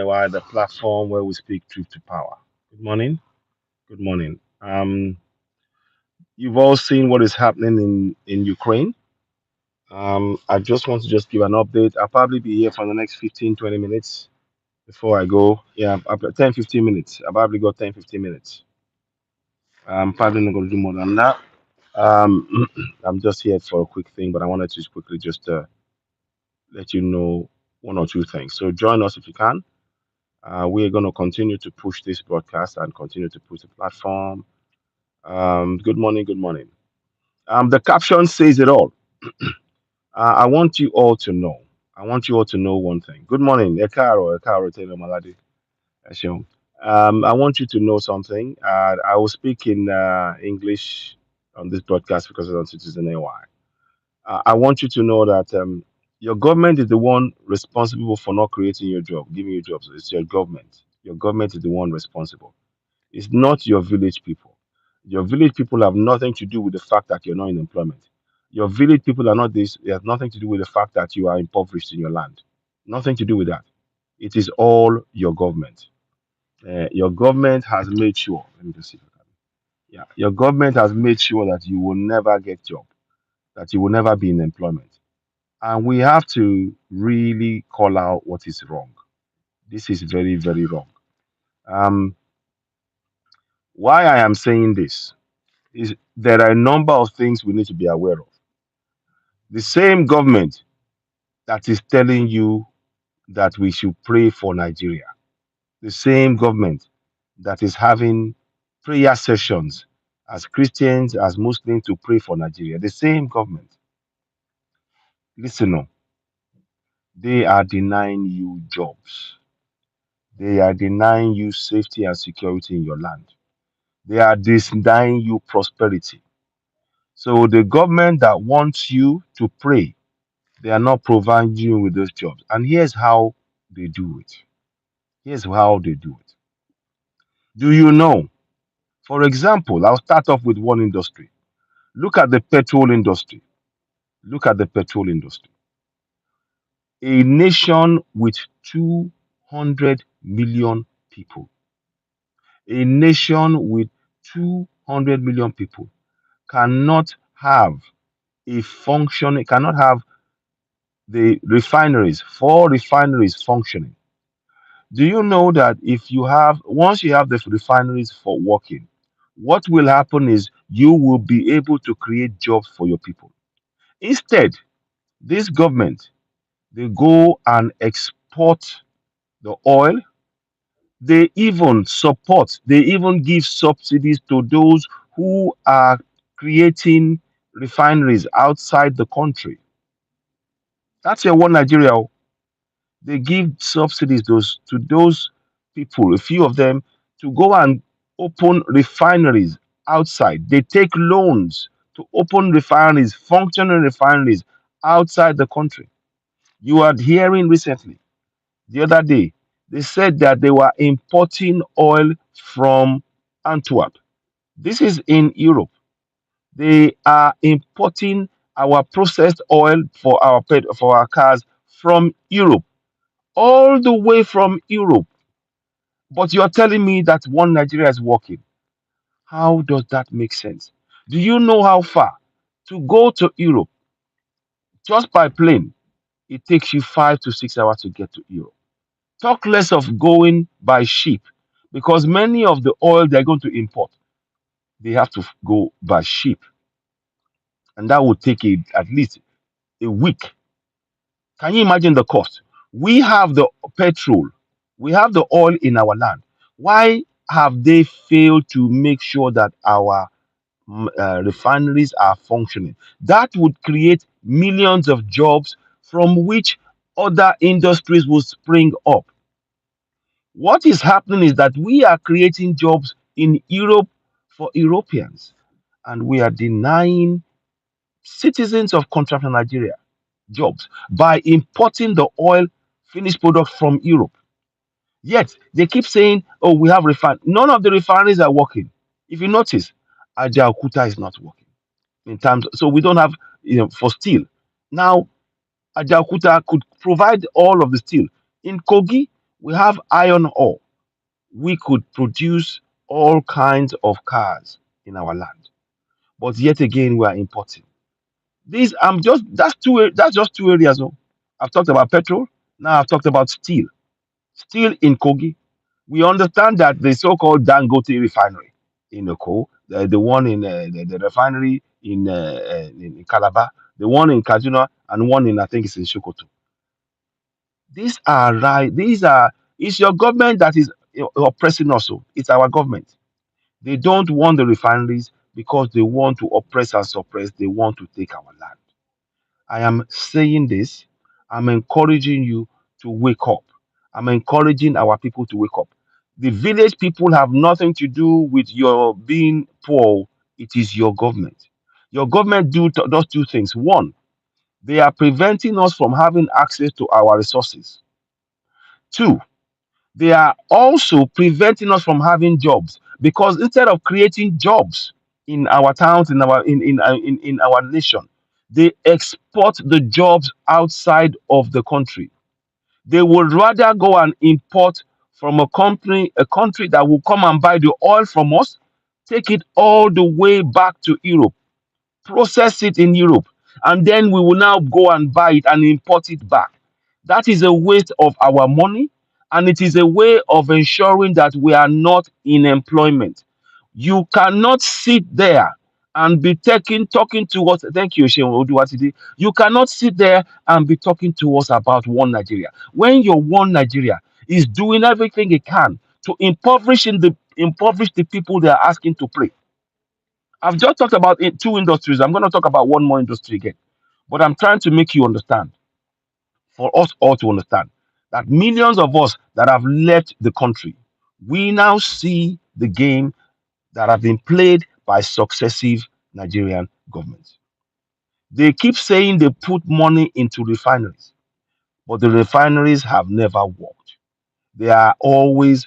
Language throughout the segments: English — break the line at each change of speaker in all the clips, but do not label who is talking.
Why the platform where we speak truth to power. Good morning. Good morning. You've all seen what is happening in Ukraine. I just want to just give an update. I'll probably be here for the next 15, 20 minutes before I go. Yeah, I've got 10, 15 minutes. I've probably got 10, 15 minutes. I'm probably not going to do more than that. Um, I'm just here for a quick thing, but I wanted to quickly just let you know one or two things. So join us if you can. We are going to continue to push this broadcast and continue to push the platform. Good morning. Good morning. The caption says it all. I want you all to know. I want you all to know one thing. Good morning, Ekaro, Taylor Maladi. Esheun. I want you to know something. I will speak in English on this broadcast because it's on Citizen AY. I want you to know that your government is the one responsible for not creating your job, giving you jobs. It's your government. Your government is the one responsible. It's not your village people. Your village people have nothing to do with the fact that you're not in employment. Your village people are not this, it has nothing to do with the fact that you are impoverished in your land. Nothing to do with that. It is all your government. Your government has made sure, let me just see if I can. Yeah, your government has made sure that you will never get job, that you will never be in employment. And we have to really call out what is wrong. This is very, very wrong. Um, why I am saying this is there are a number of things we need to be aware of. The same government that is telling you that we should pray for Nigeria, the same government that is having prayer sessions as Christians, as Muslims to pray for Nigeria, the same government, listen up, they are denying you jobs. They are denying you safety and security in your land. They are denying you prosperity. So the government that wants you to pray, they are not providing you with those jobs. And here's how they do it. Here's how they do it. Do you know? For example, I'll start off with one industry. Look at the petrol industry. Look at the petrol industry. A nation with 200 million people. A nation with 200 million people cannot have a function, cannot have the refineries, four refineries functioning. Do you know that if you have, once you have the refineries for working, what will happen is you will be able to create jobs for your people. Instead, this government, they go and export the oil. They even support, they even give subsidies to those who are creating refineries outside the country. That's your one Nigeria. Oh. They give subsidies to those people, a few of them, to go and open refineries outside. They take loans to open refineries, functioning refineries outside the country. You are hearing recently, the other day, they said that they were importing oil from Antwerp. This is in Europe. They are importing our processed oil for for our cars from Europe, all the way from Europe. But you're telling me that one Nigeria is working. How does that make sense? Do you know how far to go to Europe just by plane? It takes you 5 to 6 hours to get to Europe. Talk less of going by ship because many of the oil they're going to import, they have to go by ship, and that would take at least a week. Can you imagine the cost? We have the petrol, we have the oil in our land. Why have they failed to make sure that our refineries are functioning? That would create millions of jobs from which other industries will spring up. What is happening is that we are creating jobs in Europe for Europeans, and we are denying citizens of continental Nigeria jobs by importing the oil finished product from Europe. Yet they keep saying, "Oh, we have refined." None of the refineries are working. If you notice, Ajaokuta is not working in terms. So we don't have, for steel. Now, Ajaokuta could provide all of the steel. In Kogi, We have iron ore. We could produce all kinds of cars in our land, but yet again we are importing. These I'm just that's just two areas. Oh. I've talked about petrol. Now I've talked about steel. Steel in Kogi. We understand that the so-called Dangote refinery in Oko, the one in the refinery in Calabar, the one in Kaduna, and one in I think it's in Sokoto. These are right. These are it's your government that is oppressing us. Oh. It's our government. They don't want the refineries because they want to oppress and suppress. They want to take our land. I am saying this. I'm encouraging you to wake up. I'm encouraging our people to wake up. The village people have nothing to do with your being poor. It is your government. Your government does two things. One, they are preventing us from having access to our resources. Two, they are also preventing us from having jobs because instead of creating jobs in our towns, in our nation, they export the jobs outside of the country. They would rather go and import from a country that will come and buy the oil from us, take it all the way back to Europe, process it in Europe, and then we will now go and buy it and import it back. That is a waste of our money, and it is a way of ensuring that we are not in employment. You cannot sit there and be talking to us. Thank you, Sheon Oduwatide. You cannot sit there and be talking to us about one Nigeria when your one Nigeria is doing everything it can to impoverish the people they are asking to pray. I've just talked about two industries. I'm going to talk about one more industry again. But I'm trying to make you understand, for us all to understand, that millions of us that have left the country, we now see the game that have been played by successive Nigerian governments. They keep saying they put money into refineries, but the refineries have never worked. They are always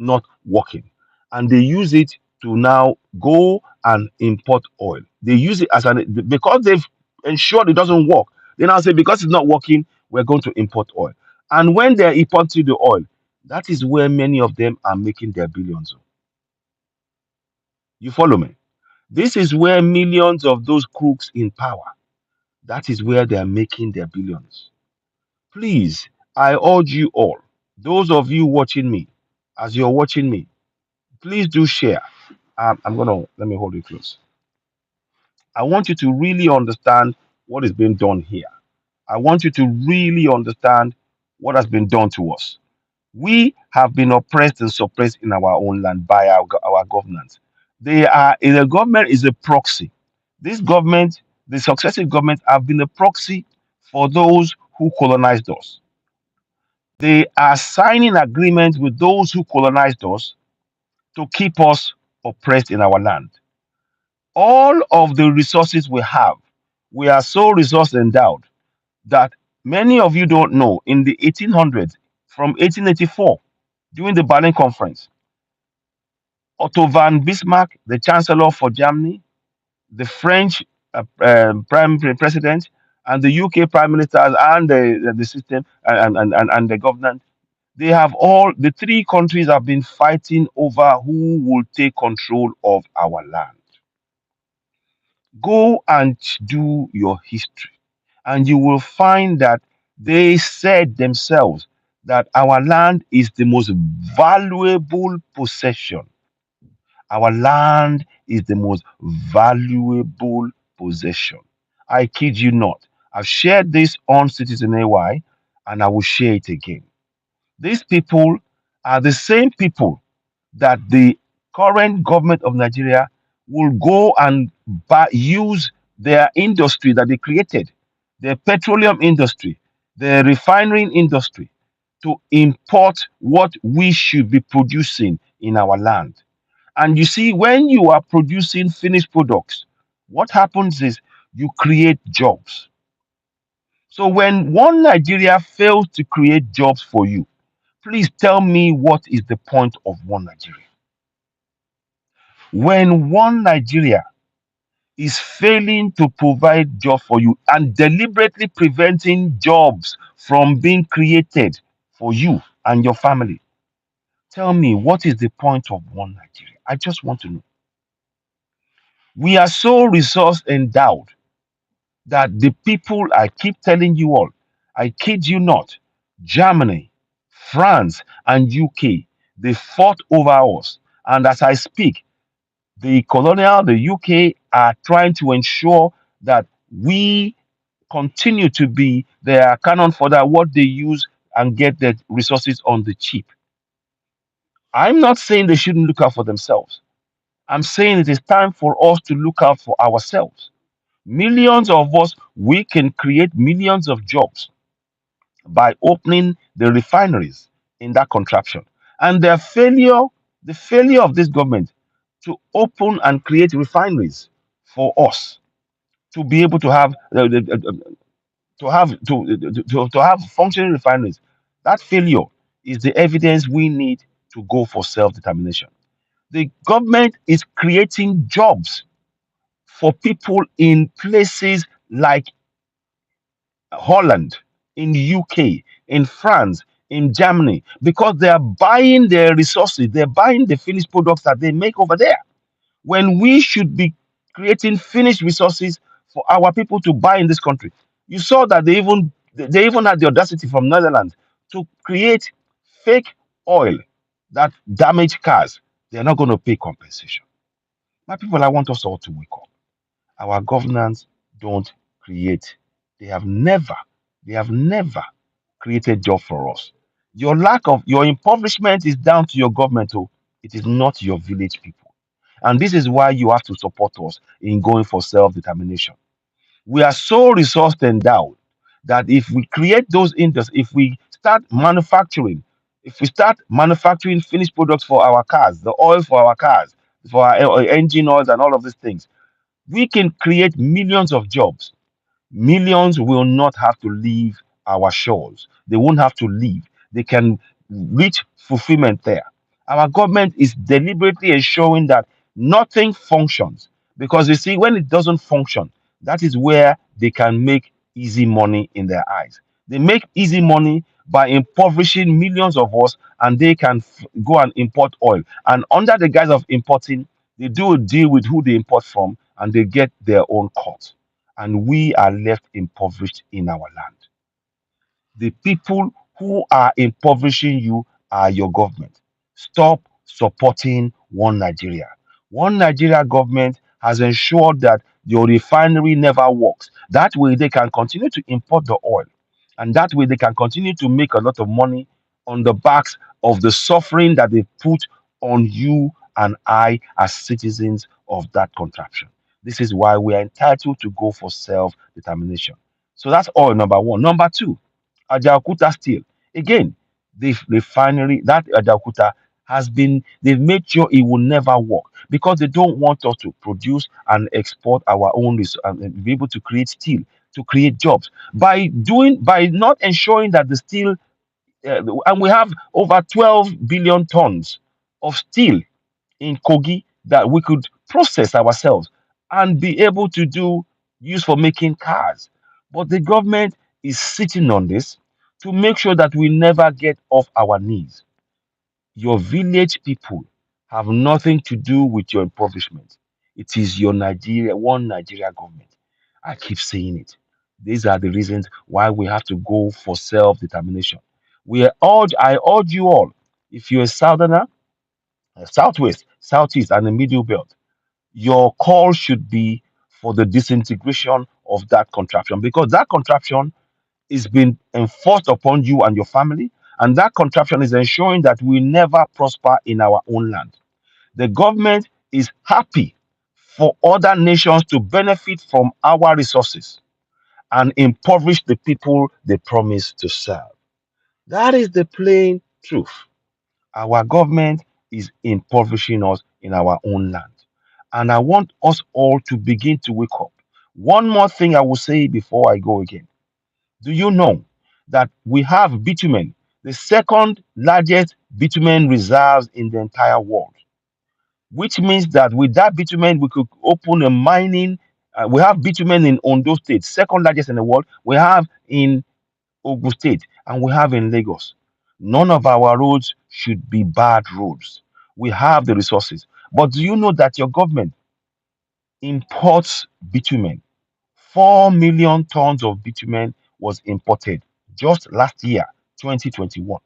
not working. And they use it to now go and import oil. They use it as an because they've ensured it doesn't work. They now say because it's not working, we're going to import oil. And when they're importing the oil, that is where many of them are making their billions. You follow me? This is where millions of those crooks in power, that is where they are making their billions. Please, I urge you all, those of you watching me, as you're watching me, please do share. I'm gonna let me hold it close. I want you to really understand what is being done here. I want you to really understand what has been done to us. We have been oppressed and suppressed in our own land by our governance. The government is a proxy. This government, the successive governments, have been a proxy for those who colonized us. They are signing agreements with those who colonized us to keep us oppressed in our land. All of the resources we have, we are so resource endowed that many of you don't know in the 1800s, from 1884, during the Berlin Conference, Otto von Bismarck, the Chancellor for Germany, the French President, and the UK Prime Minister and the system and the government, they have all, the three countries have been fighting over who will take control of our land. Go and do your history, and you will find that they said themselves that our land is the most valuable possession. Our land is the most valuable possession. I kid you not. I've shared this on Citizen AY and I will share it again. These people are the same people that the current government of Nigeria will go and use their industry that they created, the petroleum industry, the refining industry, to import what we should be producing in our land. And you see, when you are producing finished products, what happens is you create jobs. So when one Nigeria fails to create jobs for you, please tell me what is the point of one Nigeria? When one Nigeria is failing to provide jobs for you and deliberately preventing jobs from being created for you, and your family. Tell me, what is the point of one Nigeria? I just want to know. We are so resource endowed that the people, I keep telling you all, I kid you not, Germany, France, and UK, they fought over us. And as I speak, the UK are trying to ensure that we continue to be their cannon for that what they use and get the resources on the cheap. I'm not saying they shouldn't look out for themselves. I'm saying it is time for us to look out for ourselves. Millions of us, we can create millions of jobs by opening the refineries in that contraption. And the failure of this government to open and create refineries for us to be able to have to have functioning refineries. That failure is the evidence we need to go for self-determination. The government is creating jobs for people in places like Holland, in UK, in France, in Germany, because they are buying their resources, they're buying the finished products that they make over there. When we should be creating finished resources for our people to buy in this country. You saw that they even had the audacity from Netherlands to create fake oil that damage cars. They're not going to pay compensation. My people, I want us all to wake up. Our governance don't create. They have never, they have never created job for us. Your impoverishment is down to your government. Oh, it is not your village people. And this is why you have to support us in going for self-determination. We are so resource endowed that if we create those industries, if we start manufacturing finished products for our cars, the oil for our cars, for our engine oils and all of these things, we can create millions of jobs. Millions will not have to leave our shores. They won't have to leave. They can reach fulfillment there. Our government is deliberately ensuring that nothing functions because you see, when it doesn't function, that is where they can make easy money in their eyes. They make easy money by impoverishing millions of us, and they can go and import oil. And under the guise of importing, they do a deal with who they import from, and they get their own cut, and we are left impoverished in our land. The people who are impoverishing you are your government. Stop supporting One Nigeria. One Nigeria government has ensured that your refinery never works. That way, they can continue to import the oil, and that way, they can continue to make a lot of money on the backs of the suffering that they put on you and I as citizens of that contraption. This is why we are entitled to go for self determination. So that's all number one. Number two, Ajaokuta Steel. Again, the refinery, that Ajaokuta they've made sure it will never work because they don't want us to produce and export our own and be able to create steel, to create jobs. By not ensuring that the steel, and we have over 12 billion tons of steel in Kogi that we could process ourselves and be able to use for making cars. But the government is sitting on this to make sure that we never get off our knees. Your village people have nothing to do with your impoverishment. It is your one Nigeria government. I keep saying it. These are the reasons why we have to go for self-determination. I urge you all, if you're a southerner, southwest, southeast, and the middle belt, your call should be for the disintegration of that contraption because that contraption is being enforced upon you and your family, and that contraption is ensuring that we never prosper in our own land. The government is happy for other nations to benefit from our resources and impoverish the people they promise to serve. That is the plain truth. Our government is impoverishing us in our own land. And I want us all to begin to wake up. One more thing I will say before I go again. Do you know that we have bitumen, the second largest bitumen reserves in the entire world? Which means that with that bitumen, we could open a mining. We have bitumen in Ondo State, second largest in the world. We have in Ogun State, and we have in Lagos. None of our roads should be bad roads. We have the resources. But do you know that your government imports bitumen? 4 million tons of bitumen was imported just last year, 2021.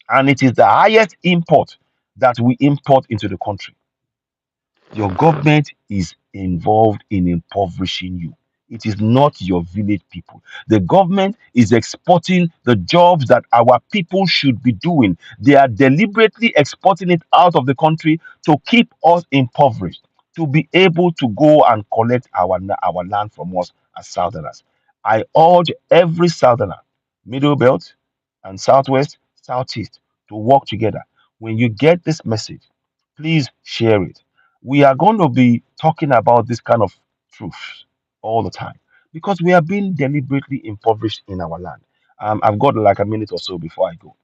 And it is the highest import that we import into the country. Your government is involved in impoverishing you. It is not your village people. The government is exporting the jobs that our people should be doing. They are deliberately exporting it out of the country to keep us impoverished, to be able to go and collect our land from us as Southerners. I urge every Southerner, Middle Belt and Southwest, Southeast, to work together. When you get this message, please share it. We are going to be talking about this kind of truths all the time because we are being deliberately impoverished in our land. I've got like a minute or so before I go.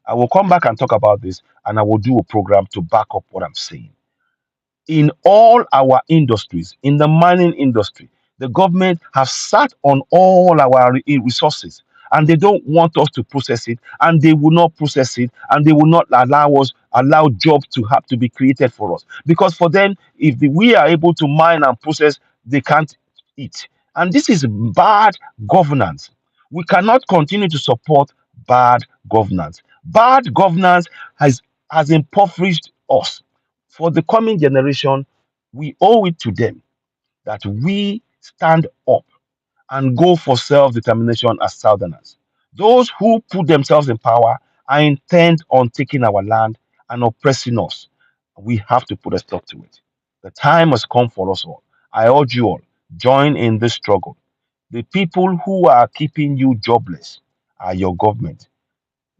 I will come back and talk about this, and I will do a program to back up what I'm saying. In all our industries, in the mining industry, the government have sat on all our resources, and they don't want us to process it, and they will not process it, and they will not allow jobs to have to be created for us, because for them, if we are able to mine and process, they can't eat. And this is bad governance. We cannot continue to support bad governance. Bad governance has impoverished us. For the coming generation, we owe it to them that we stand up and go for self determination as Southerners. Those who put themselves in power are intent on taking our land and oppressing us. We have to put a stop to it. The time has come for us all. I urge you all, join in this struggle. The people who are keeping you jobless are your government.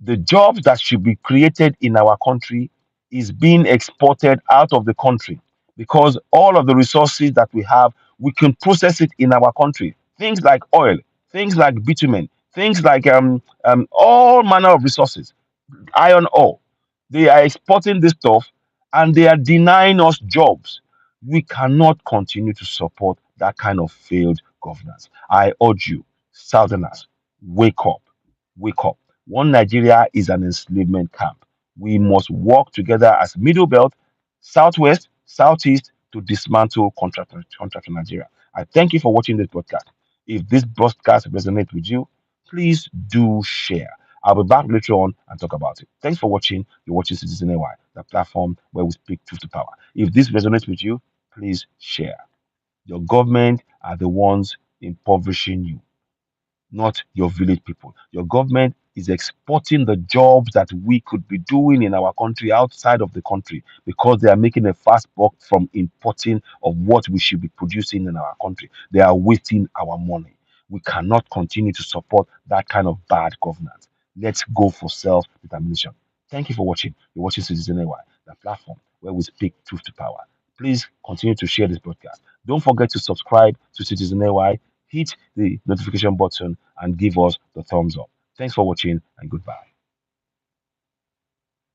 The jobs that should be created in our country is being exported out of the country because all of the resources that we have, we can process it in our country. Things like oil, things like bitumen, things like all manner of resources, iron ore. They are exporting this stuff and they are denying us jobs. We cannot continue to support that kind of failed governance. I urge you, Southerners, wake up, wake up. One Nigeria is an enslavement camp. We must work together as Middle Belt, Southwest, Southeast to dismantle contract in Nigeria. I thank you for watching this broadcast. If this broadcast resonates with you, please do share. I'll be back later on and talk about it. Thanks for watching. You're watching Citizen AY, the platform where we speak truth to power. If this resonates with you, please share. Your government are the ones impoverishing you, not your village people. Your government is exporting the jobs that we could be doing in our country outside of the country because they are making a fast buck from importing of what we should be producing in our country. They are wasting our money. We cannot continue to support that kind of bad governance. Let's go for self determination. Thank you for watching. You're watching Citizen AY, the platform where we speak truth to power. Please continue to share this broadcast. Don't forget to subscribe to Citizen AY, hit the notification button, and give us the thumbs up. Thanks for watching and goodbye.